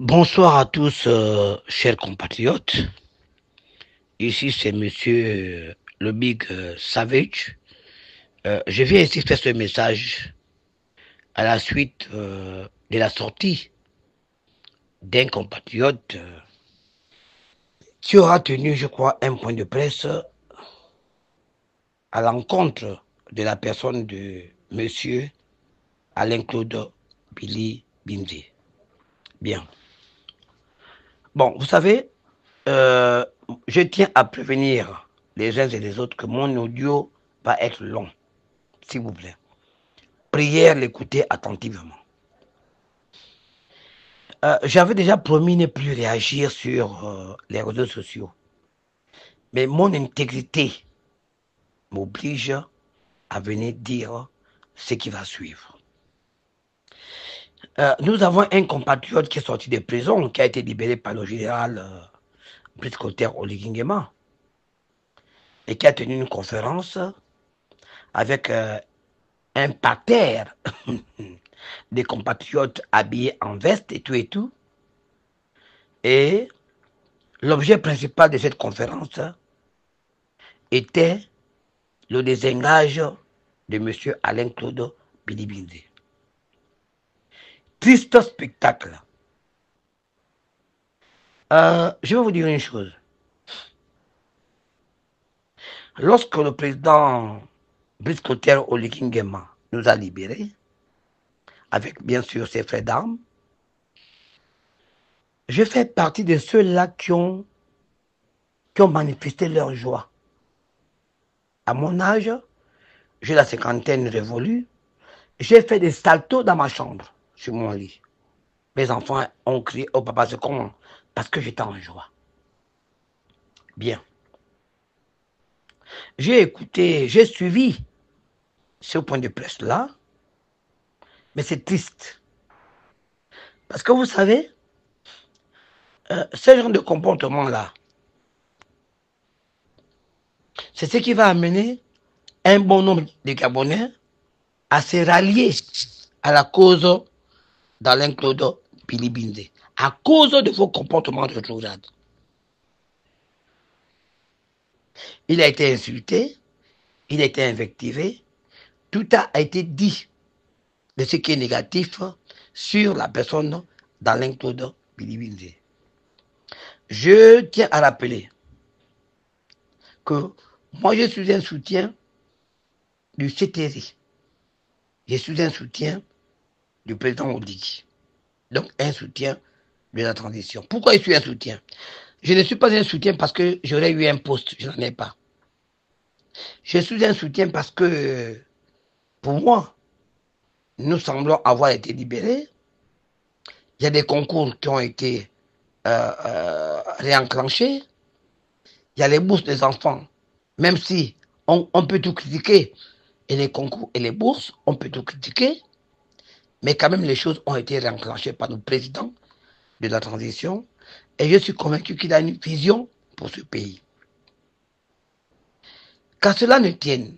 Bonsoir à tous, chers compatriotes. Ici, c'est Monsieur le Big Savage. Je viens ici faire ce message à la suite de la sortie d'un compatriote qui aura tenu, je crois, un point de presse à l'encontre de la personne de Monsieur Alain-Claude Billy Bindé. Bien. Bon, vous savez, euh, je tiens à prévenir les uns et les autres que mon audio va être long, s'il vous plaît. Prière l'écouter attentivement. J'avais déjà promis ne plus réagir sur les réseaux sociaux, mais mon intégrité m'oblige à venir dire ce qui va suivre. Nous avons un compatriote qui est sorti de prison, qui a été libéré par le général Brice Clotaire Oligui Nguema, et qui a tenu une conférence avec un parterre des compatriotes habillés en veste et tout et tout. Et l'objet principal de cette conférence était le désengage de M. Alain-Claude Billy Bindé. Triste spectacle. Je vais vous dire une chose. Lorsque le président Brice Clotaire Oligui Nguema nous a libérés, avec bien sûr ses frères d'armes, je fais partie de ceux-là qui ont manifesté leur joie. À mon âge, j'ai la cinquantaine révolue, j'ai fait des saltos dans ma chambre, sur mon lit. Mes enfants ont crié « Oh papa, c'est comment ?» Parce que j'étais en joie. Bien. J'ai écouté, j'ai suivi ce point de presse-là, mais c'est triste. Parce que vous savez, ce genre de comportement-là, c'est ce qui va amener un bon nombre de Gabonais à se rallier à la cause d'Alain-Claude Billy Bindé, à cause de vos comportements rétrogrades. Il a été insulté, il a été invectivé, tout a été dit de ce qui est négatif sur la personne d'Alain-Claude Billy Bindé. Je tiens à rappeler que moi je suis un soutien du CTRI, je suis un soutien du président Oligui, donc un soutien de la transition. Pourquoi je suis un soutien? Je ne suis pas un soutien parce que j'aurais eu un poste, je n'en ai pas. Je suis un soutien parce que, pour moi, nous semblons avoir été libérés. Il y a des concours qui ont été réenclenchés. Il y a les bourses des enfants, même si on peut tout critiquer, et les concours et les bourses, on peut tout critiquer, mais quand même les choses ont été réenclenchées par notre président de la transition, et je suis convaincu qu'il a une vision pour ce pays. Qu'à cela ne tienne,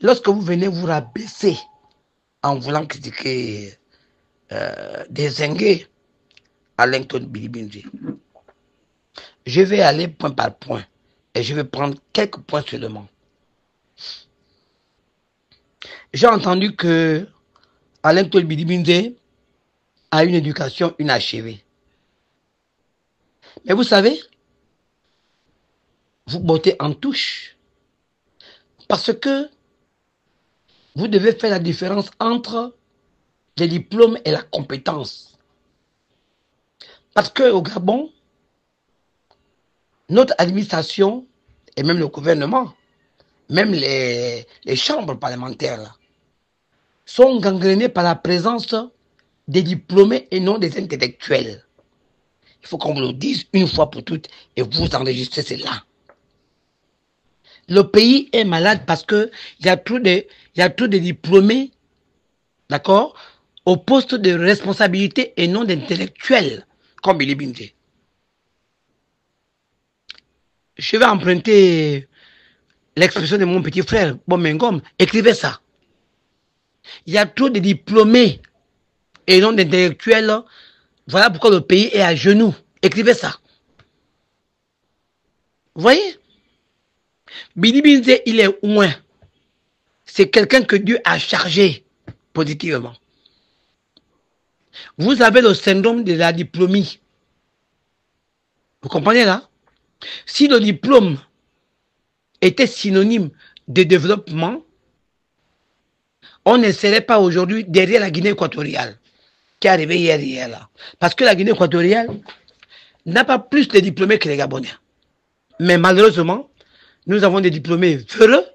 lorsque vous venez vous rabaisser en voulant critiquer, dézinguer Alain-Claude Billy Bindé, je vais aller point par point et je vais prendre quelques points seulement. J'ai entendu que Alain-Claude Billy Bindé a une éducation inachevée. Mais vous savez, vous bottez en touche parce que vous devez faire la différence entre les diplômes et la compétence. Parce qu'au Gabon, notre administration et même le gouvernement, même les chambres parlementaires là, sont gangrénées par la présence des diplômés et non des intellectuels. Il faut qu'on vous le dise une fois pour toutes et vous enregistrez cela. Le pays est malade parce qu'il y a trop de diplômés, d'accord, au poste de responsabilité et non d'intellectuels, comme Billy Bindé. Je vais emprunter l'expression de mon petit frère, Bomengom, écrivez ça. Il y a trop de diplômés et non d'intellectuels Voilà pourquoi le pays est à genoux. Écrivez ça. Vous voyez? Bili Binze, il est loin. C'est quelqu'un que Dieu a chargé positivement. Vous avez le syndrome de la diplomie. Vous comprenez là? Si le diplôme était synonyme de développement, on ne serait pas aujourd'hui derrière la Guinée équatoriale qui est arrivée hier là. Parce que la Guinée équatoriale n'a pas plus de diplômés que les Gabonais. Mais malheureusement, nous avons des diplômés véreux,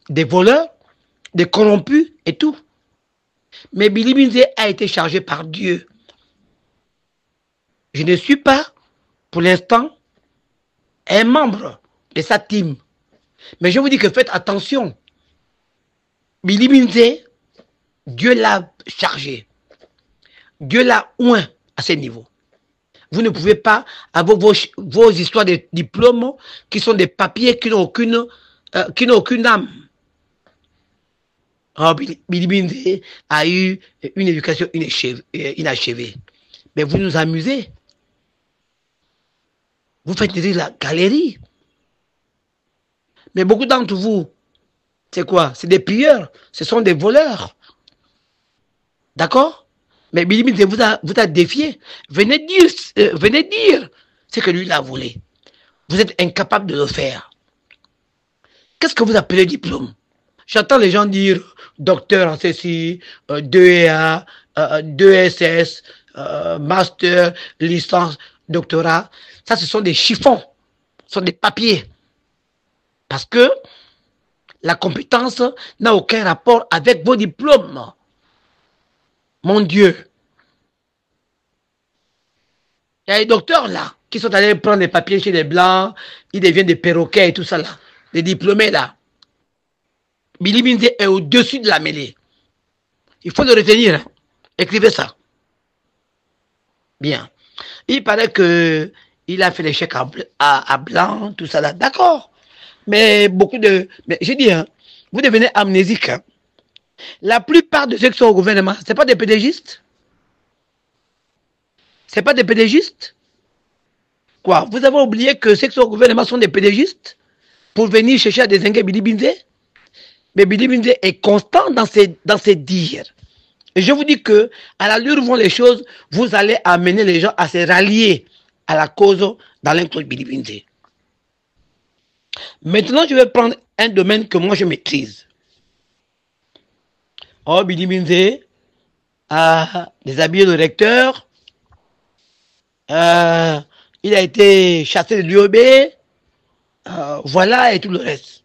des voleurs, des corrompus et tout. Mais Bili Binze a été chargé par Dieu. Je ne suis pas, pour l'instant, un membre de sa team. Mais je vous dis que faites attention. Bili Binze, Dieu l'a chargé. Dieu l'a oint à ce niveau. Vous ne pouvez pas avoir vos histoires de diplômes qui sont des papiers qui n'ont aucune âme. Oh, Bili Binze a eu une éducation inachevée. Mais vous nous amusez. Vous faites la galerie. Mais beaucoup d'entre vous, c'est quoi? C'est des pilleurs. Ce sont des voleurs. D'accord? Mais Bili Binze vous a défié. Venez dire ce que lui il a volé. Vous êtes incapable de le faire. Qu'est-ce que vous appelez diplôme? J'entends les gens dire docteur en ceci, 2EA, 2SS, master, licence, doctorat. Ça, ce sont des chiffons. Ce sont des papiers. Parce que la compétence n'a aucun rapport avec vos diplômes. Mon Dieu. Il y a des docteurs là qui sont allés prendre des papiers chez les Blancs. Ils deviennent des perroquets et tout ça là. Des diplômés là. Bili Binze est au-dessus de la mêlée. Il faut le retenir. Hein. Écrivez ça. Bien. Il paraît que il a fait des chèques à Blanc, tout ça là. D'accord. Mais beaucoup de... Mais j'ai dit, hein, vous devenez amnésique. Hein. La plupart de ceux qui sont au gouvernement, ce n'est pas des pédégistes. Ce n'est pas des pédégistes. Quoi? Vous avez oublié que ceux qui sont au gouvernement sont des pédégistes pour venir chercher à désinguer Bili Binze? Mais Bili Binze est constant dans ses dires. Et je vous dis que, à l'allure où vont les choses, vous allez amener les gens à se rallier à la cause d'Alain Claude Bili Binze. Maintenant, je vais prendre un domaine que moi je maîtrise. Oh, Bili Binze a déshabillé le recteur. Il a été chassé de l'UOB. Voilà, et tout le reste.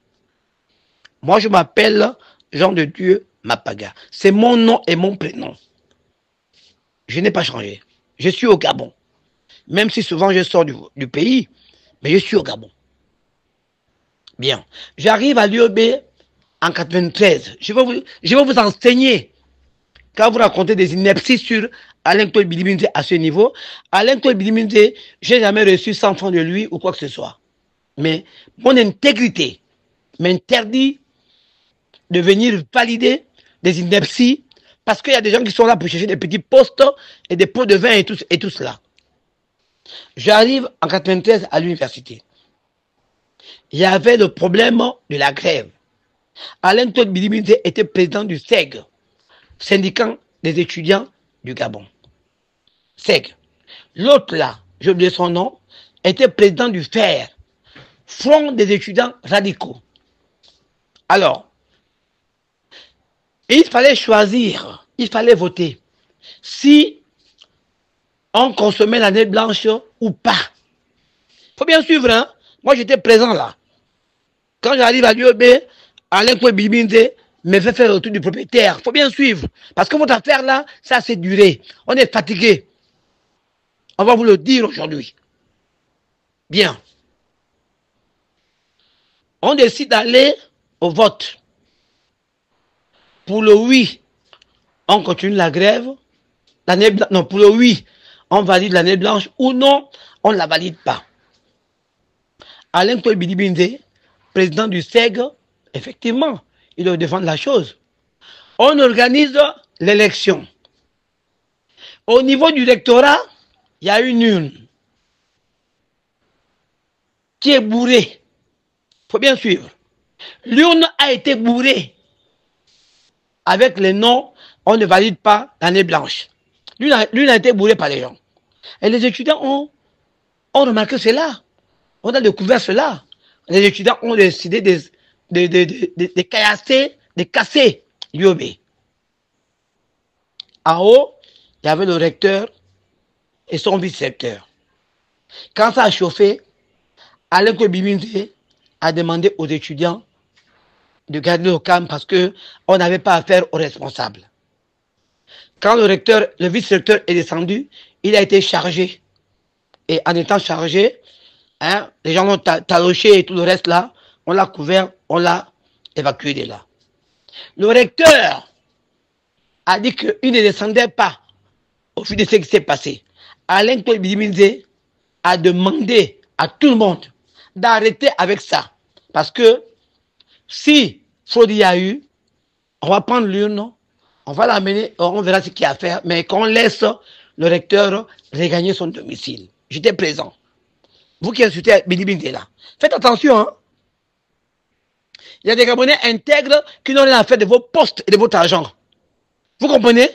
Moi, je m'appelle Jean de Dieu Mapaga. C'est mon nom et mon prénom. Je n'ai pas changé. Je suis au Gabon. Même si souvent je sors du pays, mais je suis au Gabon. Bien. J'arrive à l'UOB en 93. Je vais vous enseigner. Quand vous racontez des inepties sur Alain Claude Bili Binze à ce niveau, Alain Claude Bili Binze, je n'ai jamais reçu 100 francs de lui ou quoi que ce soit. Mais mon intégrité m'interdit de venir valider des inepties parce qu'il y a des gens qui sont là pour chercher des petits postes et des pots de vin et tout cela. J'arrive en 93 à l'université. Il y avait le problème de la grève. Alain Claude Bili Binze était président du SEG, syndicat des étudiants du Gabon. SEG. L'autre là, j'ai oublié son nom, était président du FER, Front des étudiants radicaux. Alors, il fallait choisir, il fallait voter si on consommait l'année blanche ou pas. Il faut bien suivre, hein. Moi j'étais présent là. Quand j'arrive à l'UOB, Alain Claude Bili Binze me fait faire le retour du propriétaire. Il faut bien suivre. Parce que votre affaire là, ça c'est duré. On est fatigué. On va vous le dire aujourd'hui. Bien. On décide d'aller au vote. Pour le oui, on continue la grève. Non, pour le oui, on valide l'année blanche ou non, on ne la valide pas. Alain Claude Bili Binze, président du SEG, effectivement, il doit défendre la chose. On organise l'élection. Au niveau du rectorat, il y a une urne qui est bourrée. Il faut bien suivre. L'urne a été bourrée avec les noms, on ne valide pas l'année blanche. L'urne a été bourrée par les gens. Et les étudiants ont remarqué cela. On a découvert cela. Les étudiants ont décidé de casser l'UOB. En haut, il y avait le recteur et son vice-recteur. Quand ça a chauffé, Alain Kobiminze a demandé aux étudiants de garder le calme parce qu'on n'avait pas affaire aux responsables. Quand le vice-recteur est descendu, il a été chargé. Et en étant chargé, hein, les gens l'ont taloché et tout le reste là, on l'a couvert, on l'a évacué de là. Le recteur a dit qu'il ne descendait pas au vu de ce qui s'est passé. Alain Kobiminze a demandé à tout le monde d'arrêter avec ça. Parce que si fraude y a eu, on va prendre l'urne, on va l'amener, on verra ce qu'il y a à faire, mais qu'on laisse le recteur regagner son domicile. J'étais présent. Vous qui insultez Biliminze là, faites attention. Hein? Il y a des Gabonais intègres qui n'ont rien à faire de vos postes et de votre argent. Vous comprenez?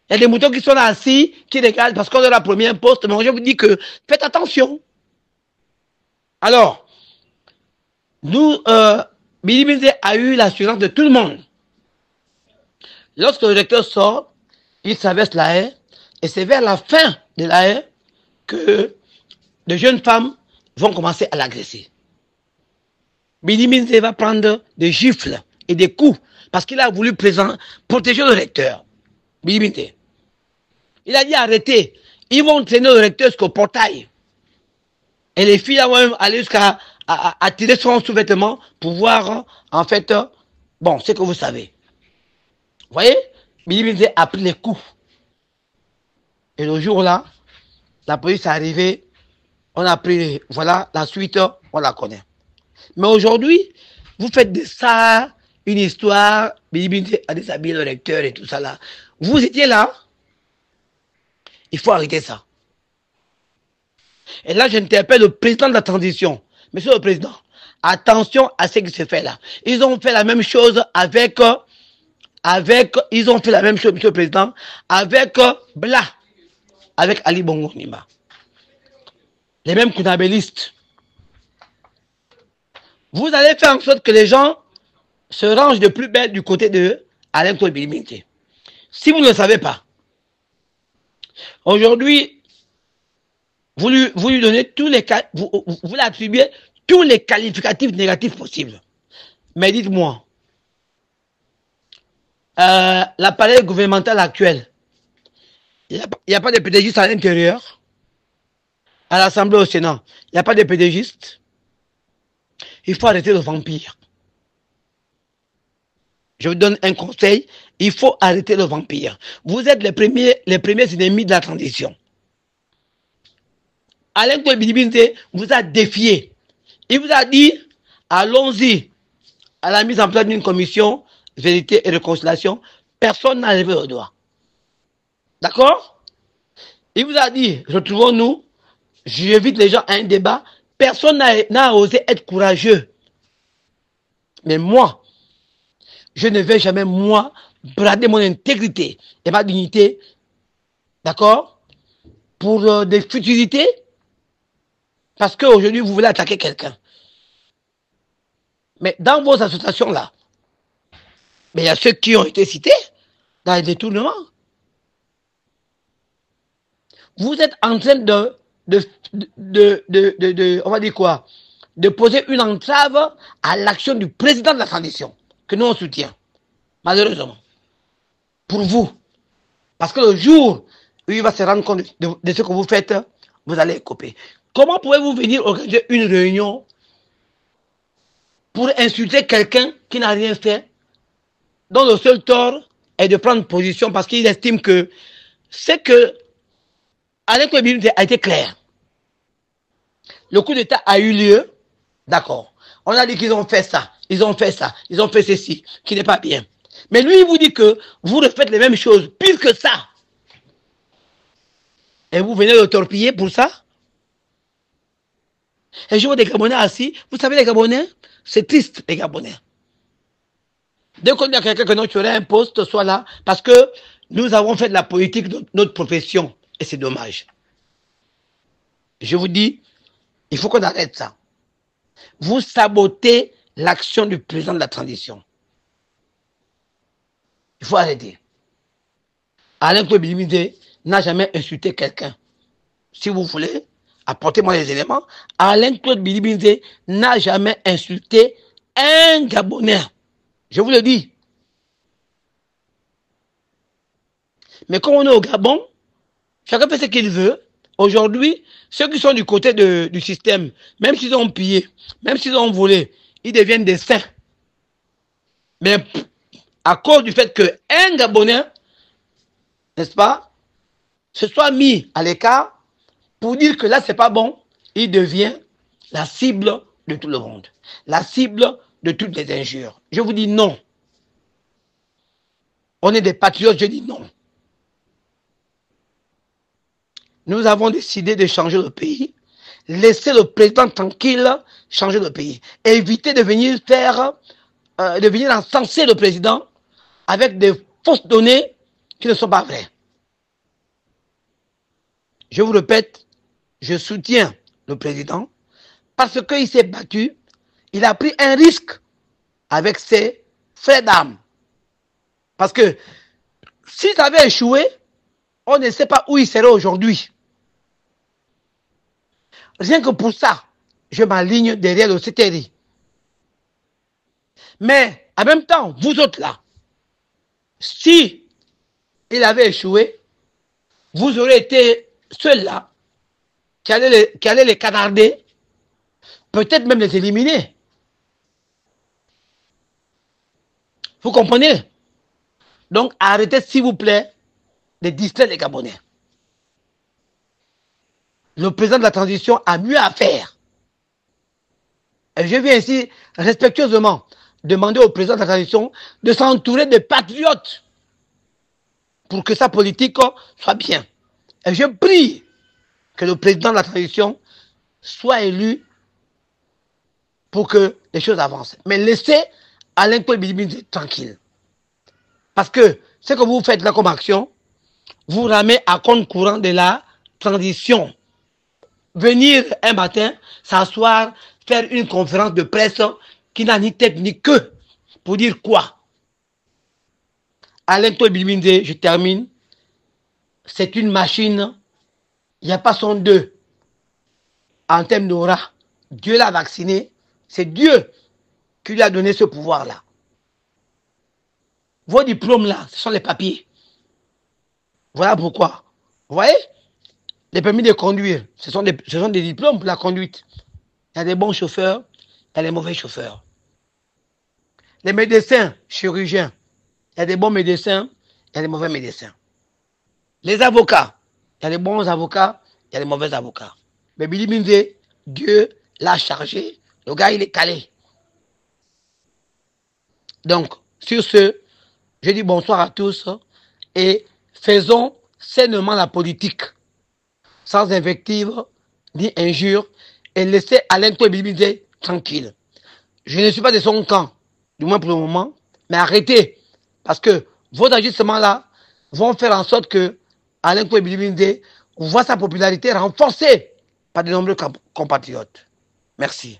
Il y a des moutons qui sont là assis, qui regardent parce qu'on a la première poste, mais je vous dis que faites attention. Alors, nous, Biliminze a eu l'assurance de tout le monde. Lorsque le recteur sort, il traverse la haie, et c'est vers la fin de la haie que de jeunes femmes vont commencer à l'agresser. Biliminze va prendre des gifles et des coups parce qu'il a voulu protéger le recteur. Biliminze. Il a dit arrêtez. Ils vont traîner le recteur jusqu'au portail. Et les filles vont même aller jusqu'à tirer son sous-vêtement pour voir, en fait, bon, ce que vous savez. Vous voyez, Biliminze a pris les coups. Et le jour-là, la police est arrivée, on a pris, voilà, la suite, on la connaît. Mais aujourd'hui, vous faites de ça une histoire, Biliminze a déshabillé le recteur et tout ça là. Vous étiez là, il faut arrêter ça. Et là, j'interpelle le président de la transition. Monsieur le président, attention à ce qui se fait là. Ils ont fait la même chose ils ont fait la même chose, monsieur le président, avec Bla, avec Ali Bongo Nima. Les mêmes kunabélistes. Vous allez faire en sorte que les gens se rangent de plus belle du côté de Alain Biliminze. Si vous ne le savez pas, aujourd'hui, vous lui donnez tous les cas, vous lui attribuez tous les qualificatifs négatifs possibles. Mais dites-moi, l'appareil gouvernemental actuel, il n'y a pas de pédagogiste à l'intérieur, à l'Assemblée au Sénat, il n'y a pas de pédagogiste. Il faut arrêter le vampire. Je vous donne un conseil, il faut arrêter le vampire. Vous êtes les premiers ennemis de la transition. Alain Biliminze vous a défié. Il vous a dit, allons-y à la mise en place d'une commission vérité et réconciliation. Personne n'a levé le doigt. D'accord? Il vous a dit, retrouvons-nous, j'invite les gens à un débat. Personne n'a osé être courageux. Mais moi, je ne vais jamais, moi, brader mon intégrité et ma dignité, d'accord, pour des futilités, parce qu'aujourd'hui, vous voulez attaquer quelqu'un. Mais dans vos associations-là, il y a ceux qui ont été cités dans les détournements. Vous êtes en train on va dire quoi, de poser une entrave à l'action du président de la transition, que nous on soutient, malheureusement, pour vous. Parce que le jour où il va se rendre compte de ce que vous faites, vous allez couper. Comment pouvez-vous venir organiser une réunion pour insulter quelqu'un qui n'a rien fait, dont le seul tort est de prendre position parce qu'il estime que c'est que Alain Biliminze a été clair. Le coup d'État a eu lieu, d'accord. On a dit qu'ils ont fait ça, ils ont fait ça, ils ont fait ceci, qui n'est pas bien. Mais lui, il vous dit que vous refaites les mêmes choses, pire que ça. Et vous venez le torpiller pour ça? Et je vois des Gabonais assis. Vous savez, les Gabonais, c'est triste, les Gabonais. Dès qu'on dit à quelqu'un que tu aurais un poste, soit là, parce que nous avons fait de la politique de notre profession. Et c'est dommage. Je vous dis, il faut qu'on arrête ça. Vous sabotez l'action du président de la transition. Il faut arrêter. Alain Claude Bilimide n'a jamais insulté quelqu'un. Si vous voulez, apportez-moi les éléments. Alain Claude Bilimide n'a jamais insulté un Gabonais. Je vous le dis. Mais comme on est au Gabon, chacun fait ce qu'il veut. Aujourd'hui, ceux qui sont du côté du système, même s'ils ont pillé, même s'ils ont volé, ils deviennent des saints. Mais à cause du fait qu'un Gabonais, n'est-ce pas, se soit mis à l'écart pour dire que là, c'est pas bon, il devient la cible de tout le monde. La cible de toutes les injures. Je vous dis non. On est des patriotes, je dis non. Nous avons décidé de changer le pays. Laisser le président tranquille changer le pays. Éviter de venir de venir encenser le président avec des fausses données qui ne sont pas vraies. Je vous répète, je soutiens le président parce qu'il s'est battu, il a pris un risque avec ses frères d'armes. Parce que si ça avait échoué, on ne sait pas où il serait aujourd'hui. Rien que pour ça, je m'aligne derrière le CTRI. Mais en même temps, vous autres là, si il avait échoué, vous aurez été ceux-là qui allaient les canarder, peut-être même les éliminer. Vous comprenez? Donc arrêtez s'il vous plaît de distraire les Gabonais. Le président de la transition a mieux à faire. Et je viens ici respectueusement demander au président de la transition de s'entourer de patriotes pour que sa politique soit bien. Et je prie que le président de la transition soit élu pour que les choses avancent. Mais laissez Alain Claude Bilimide tranquille. Parce que ce que vous faites là comme action, vous ramez à compte courant de la transition. Venir un matin, s'asseoir, faire une conférence de presse qui n'a ni tête ni queue. Pour dire quoi? Alain Claude Bilimide, je termine. C'est une machine. Il n'y a pas son deux. En termes d'aura, Dieu l'a vacciné. C'est Dieu qui lui a donné ce pouvoir-là. Vos diplômes là, ce sont les papiers. Voilà pourquoi. Vous voyez? Les permis de conduire, ce sont des diplômes pour la conduite. Il y a des bons chauffeurs, il y a des mauvais chauffeurs. Les médecins, chirurgiens, il y a des bons médecins, il y a des mauvais médecins. Les avocats, il y a des bons avocats, il y a des mauvais avocats. Mais Bilimide, Dieu l'a chargé, le gars il est calé. Donc, sur ce, je dis bonsoir à tous et faisons sainement la politique, sans invective ni injure, et laissez Alain Claude Bilimide tranquille. Je ne suis pas de son camp, du moins pour le moment, mais arrêtez, parce que vos agissements là vont faire en sorte que Alain Claude Bilimide voit sa popularité renforcée par de nombreux compatriotes. Merci.